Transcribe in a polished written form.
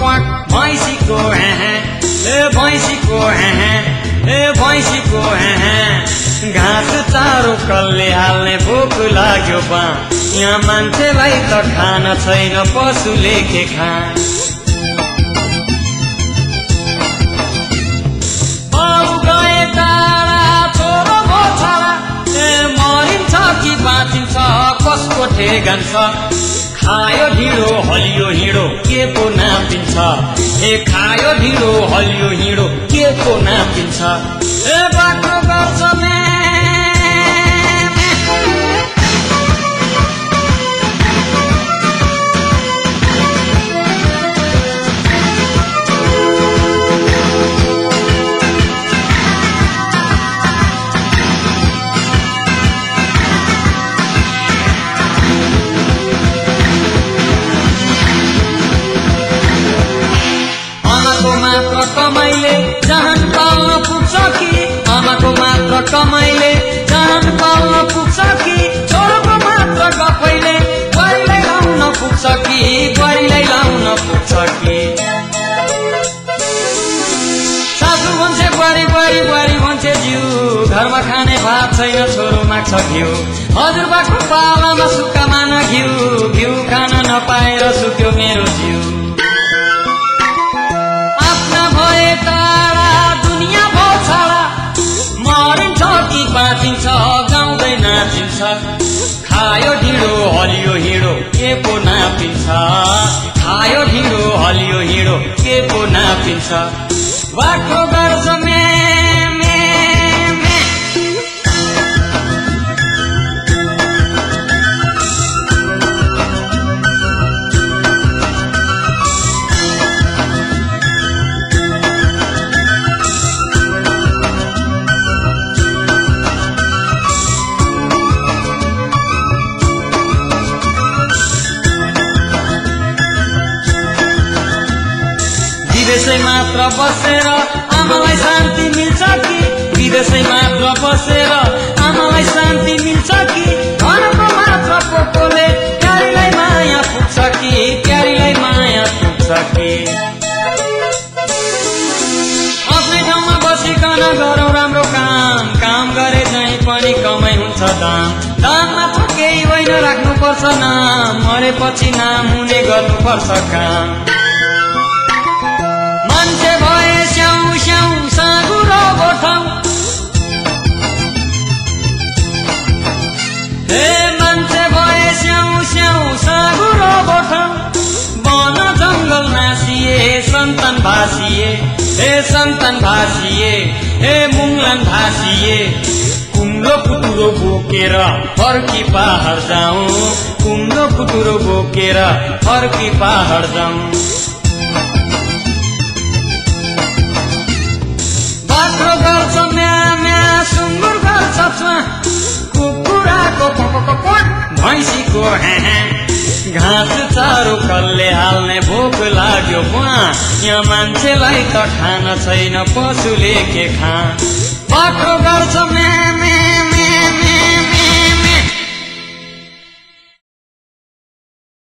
quack भैँसीको भैँसीको भैँसीको घाँस चारो कसले हाल्ने भोक लाग्यो बा यहाँ मान्छेलाई त खान छैन पशुले के खान बाउ गए टाढा छोरो भो छाडा मरिन्छ कि बाँचिन्छ कसको ठेगान छ खायो ढिँडो हलियो हिँडो के को नापिन्छ खायो ढिँडो हलियो हिँडो के को नापिन्छ बाटो गर्छ कमाइले जहान पाल्न पुग्छ कि आमाको मात्र कमाइले जहान पाल्न पुग्छ कि छोरोको मात्र गफैले बुहारीलाई लाउन पुग्छ कि बुहारीलाई लाउन पुग्छ कि सासु भन्छे बुहारी बुहारी बुहारी भन्छे जिउ घरमा खाने भात छैन छोरो माग्छ घिउ हजुरबाको पालामा सुक्खा मान घिउ घिउ खान नपाएर सुक्यो मेरो जिउ बाँचिन्छ गाउँदै नाचिन्छ खायो ढिँडो हलियो हिँडो के पो नापिन्छ खायो ढिँडो हलियो हिँडो के पो नापिन्छ बाटो गर्छ विदेशै मात्र बसेर आमालाई शान्ति मिल्छ कि विदेशै मात्र बसेर आमालाई शान्ति मिल्छ कि घरको मात्र पोकोले प्यारीलाई माया पुग्छ कि प्यारीलाई माया पुग्छ कि आफ्नै ठाउँमा बसिकन गरौँ राम्रो काम काम गरे चाहिँ पनि कमाइ हुन्छ दाममा त केही होइन राख्नुपर्छ नाम मरेपछि नाम हुने गर्नुपर्छ काम मान्छे भए स्याउ स्याउ साँगुरो गोठाउ मान्छे भए स्याउ स्याउ साँगुरो गोठाउ वन जङ्गल नासिए सन्तान भासिए सन्तान भासिए मुङलान भासिए कुम्लो कुटुरो बोकेर फर्की पहाड जाउँ कुम्लो कुटुरो बोकेर फर्की पहाड जाउँ बाख्रो गर्छ म्या म्या सुँगुर गर्छ च्वा कुकुराको भैँसीको घाँस चारो कसले हाल्ने भोक लाग्यो यहाँ मान्छेलाई त खान छैन पशुले के खा बाख्रो गर्छ म्या